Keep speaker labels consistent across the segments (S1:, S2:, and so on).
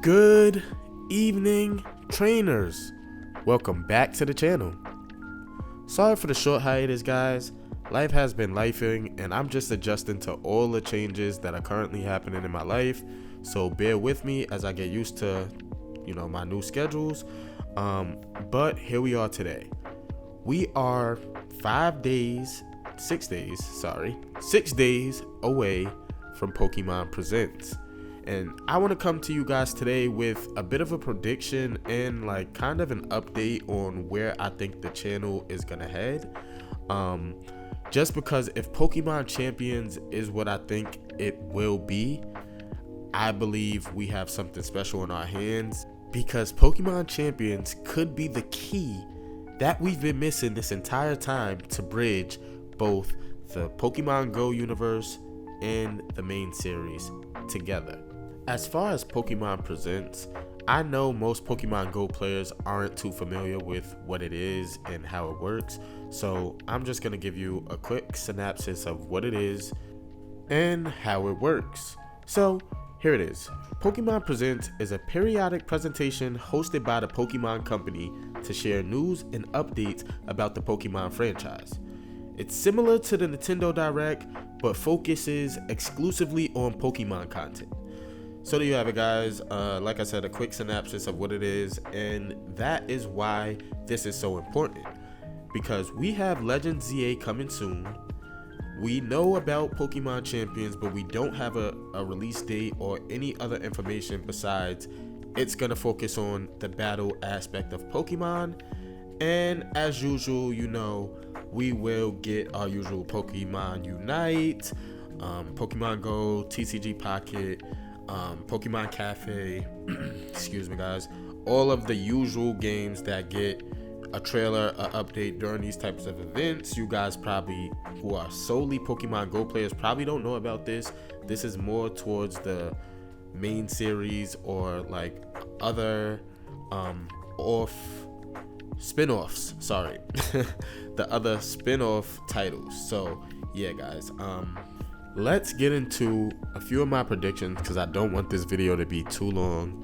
S1: Good evening, trainers. Welcome back to the channel. Sorry for the short hiatus, guys. Life has been lifing, and I'm just adjusting to all the changes that are currently happening in my life. So bear with me as I get used to, my new schedules. But here we are today. We are 6 days away from Pokemon Presents. And I want to come to you guys today with a bit of a prediction and kind of an update on where I think the channel is going to head. Just because if Pokemon Champions is what I think it will be, I believe we have something special in our hands, because Pokemon Champions could be the key that we've been missing this entire time to bridge both the Pokemon Go universe and the main series together. As far as Pokemon Presents, I know most Pokemon Go players aren't too familiar with what it is and how it works, so I'm just going to give you a quick synopsis of what it is and how it works. So here it is. Pokemon Presents is a periodic presentation hosted by the Pokemon Company to share news and updates about the Pokemon franchise. It's similar to the Nintendo Direct, but focuses exclusively on Pokemon content. So there you have it, guys. Like I said, a quick synopsis of what it is, and that is why this is so important, because we have Legends ZA coming soon. We know about Pokemon Champions, but we don't have a release date or any other information besides it's going to focus on the battle aspect of Pokemon. And as usual, we will get our usual Pokemon Unite, Pokemon Go, TCG Pocket, Pokemon Cafe, excuse me guys, all of the usual games that get a trailer, an update during these types of events. You guys probably, who are solely Pokemon Go players, probably don't know about this. This is more towards the main series or other spin-offs, the other spin-off titles. So yeah guys, let's get into a few of my predictions, because I don't want this video to be too long.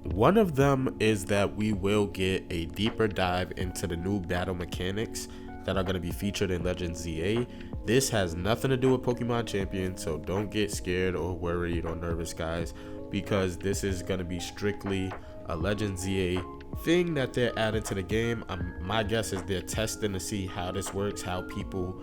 S1: One of them is that we will get a deeper dive into the new battle mechanics that are going to be featured in Legends ZA. This has nothing to do with Pokemon Champions, so don't get scared or worried or nervous, guys, because this is going to be strictly a Legends ZA thing that they're adding to the game. My guess is they're testing to see how this works, how people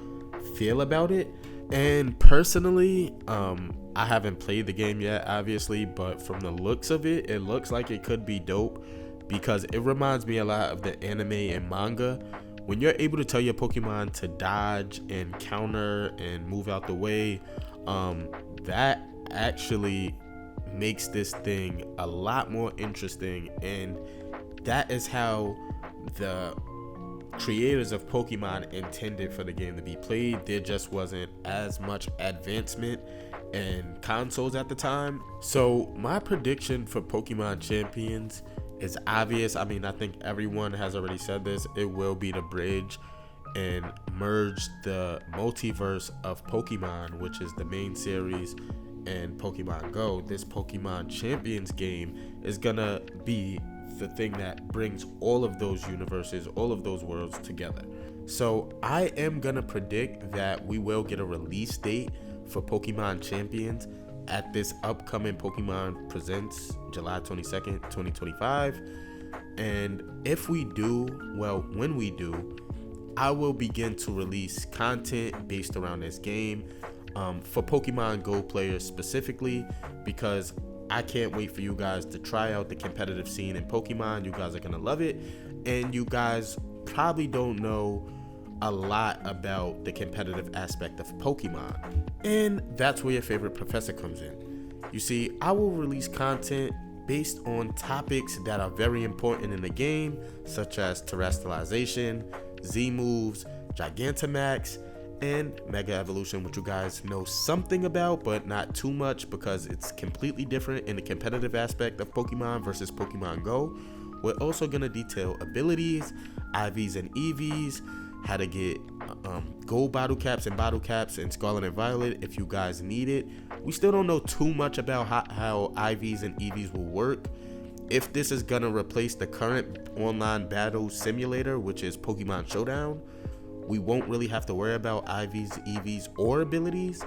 S1: feel about it. And personally, I haven't played the game yet, obviously, but from the looks of it, it looks like it could be dope, because it reminds me a lot of the anime and manga. When you're able to tell your Pokemon to dodge and counter and move out the way, that actually makes this thing a lot more interesting, and that is how the creators of Pokemon intended for the game to be played. There just wasn't as much advancement in consoles at the time. So my prediction for Pokemon Champions is obvious. I think everyone has already said this. It will be the bridge and merge the multiverse of Pokemon, which is the main series, and Pokemon Go. This Pokemon Champions game is gonna be the thing that brings all of those universes, all of those worlds together. So I am gonna predict that we will get a release date for Pokemon Champions at this upcoming Pokemon Presents July 22nd, 2025. And if we do, when we do, I will begin to release content based around this game, for Pokemon Go players specifically, because I can't wait for you guys to try out the competitive scene in Pokemon. You guys are gonna love it, and you guys probably don't know a lot about the competitive aspect of Pokemon, and that's where your favorite professor comes in. You see, I will release content based on topics that are very important in the game, such as terrestrialization, Z moves, Gigantamax, and Mega Evolution, which you guys know something about, but not too much, because it's completely different in the competitive aspect of Pokemon versus Pokemon Go. We're also going to detail abilities, IVs and EVs, how to get gold bottle caps and bottle caps in Scarlet and Violet if you guys need it. We still don't know too much about how IVs and EVs will work. If this is gonna replace the current online battle simulator, which is Pokemon Showdown, we won't really have to worry about IVs, EVs, or abilities.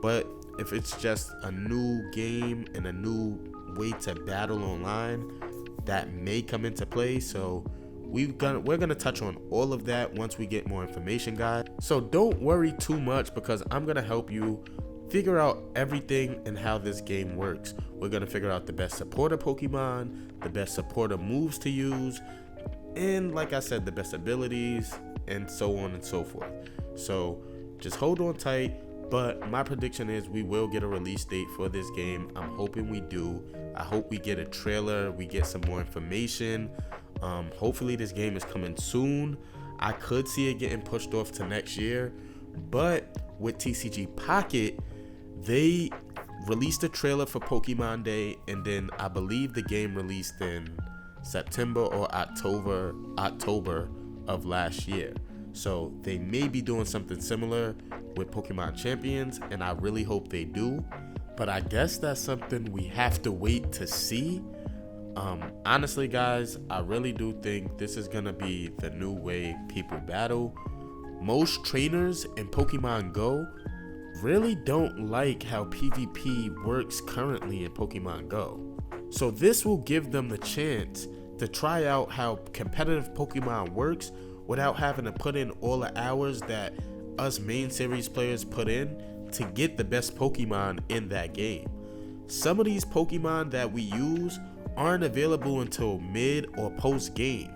S1: But if it's just a new game and a new way to battle online, that may come into play. So we're gonna touch on all of that once we get more information, guys. So don't worry too much, because I'm gonna help you figure out everything and how this game works. We're gonna figure out the best supporter Pokemon, the best supporter moves to use, and like I said, the best abilities, and so on and so forth. So just hold on tight. But my prediction is we will get a release date for this game. I'm hoping we do. I hope we get a trailer, we get some more information. Hopefully this game is coming soon. I could see it getting pushed off to next year, but with TCG Pocket, they released a trailer for Pokemon Day, and then I believe the game released in September or October of last year. So they may be doing something similar with Pokemon Champions, and I really hope they do. But I guess that's something we have to wait to see. Honestly, guys, I really do think this is gonna be the new way people battle. Most trainers in Pokemon Go really don't like how PvP works currently in Pokemon Go. So this will give them the chance to try out how competitive Pokemon works without having to put in all the hours that us main series players put in to get the best Pokemon in that game. Some of these Pokemon that we use aren't available until mid or post game.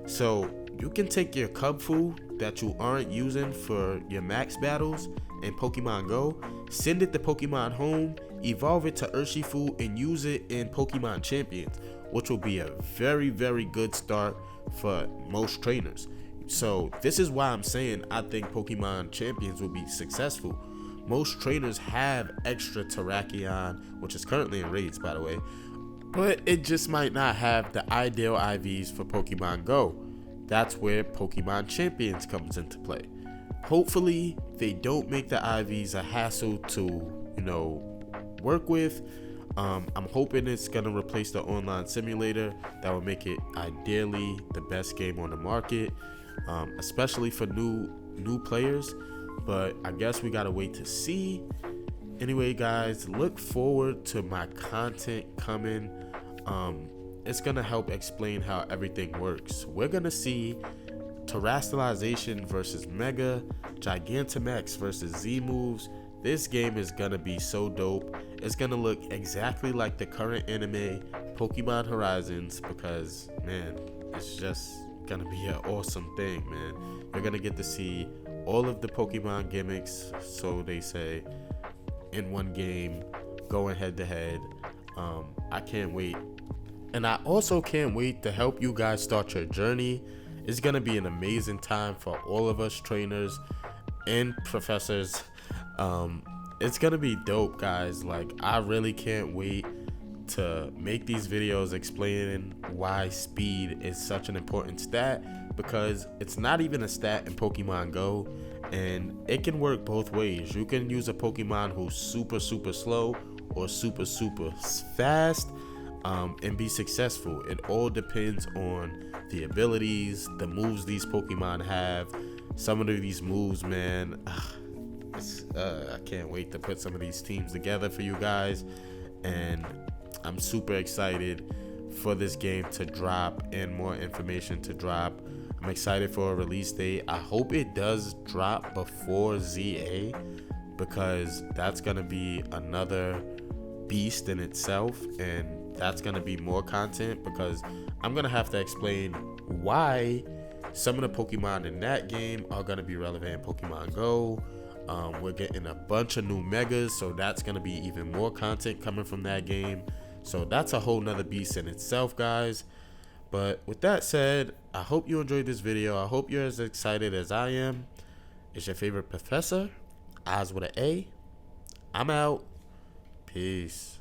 S1: So you can take your Cubfu that you aren't using for your max battles in Pokemon Go, send it to Pokemon Home, evolve it to Urshifu, and use it in Pokemon Champions, which will be a very, very good start for most trainers. So this is why I'm saying I think Pokemon Champions will be successful. Most trainers have extra Terrakion, which is currently in raids, by the way, but it just might not have the ideal IVs for Pokemon Go. That's where Pokemon Champions comes into play. Hopefully they don't make the IVs a hassle to, work with. I'm hoping it's gonna replace the online simulator. That will make it ideally the best game on the market, especially for new players. But I guess we gotta wait to see. Anyway, guys, look forward to my content coming. It's gonna help explain how everything works. We're gonna see Terastallization versus Mega, Gigantamax versus Z moves. This game is gonna be so dope. It's gonna look exactly like the current anime Pokemon Horizons, because man, it's just gonna be an awesome thing, man. You're gonna get to see all of the Pokemon gimmicks, so they say, in one game, going head to head. I can't wait. And I also can't wait to help you guys start your journey. It's gonna be an amazing time for all of us trainers and professors. It's gonna be dope, guys. Like, I really can't wait to make these videos explaining why speed is such an important stat, because it's not even a stat in Pokemon Go, and it can work both ways. You can use a Pokemon who's super slow or super fast, and be successful. It all depends on the abilities, the moves these Pokemon have. Some of these moves, man, I can't wait to put some of these teams together for you guys, and I'm super excited for this game to drop and more information to drop. I'm excited for a release date. I hope it does drop before ZA, because that's gonna be another beast in itself, and that's gonna be more content, because I'm gonna have to explain why some of the Pokemon in that game are gonna be relevant in Pokemon Go. We're getting a bunch of new megas, so that's gonna be even more content coming from that game. So that's a whole nother beast in itself, guys. But with that said, I hope you enjoyed this video. I hope you're as excited as I am. It's your favorite professor, Oz with an A. I'm out. Peace.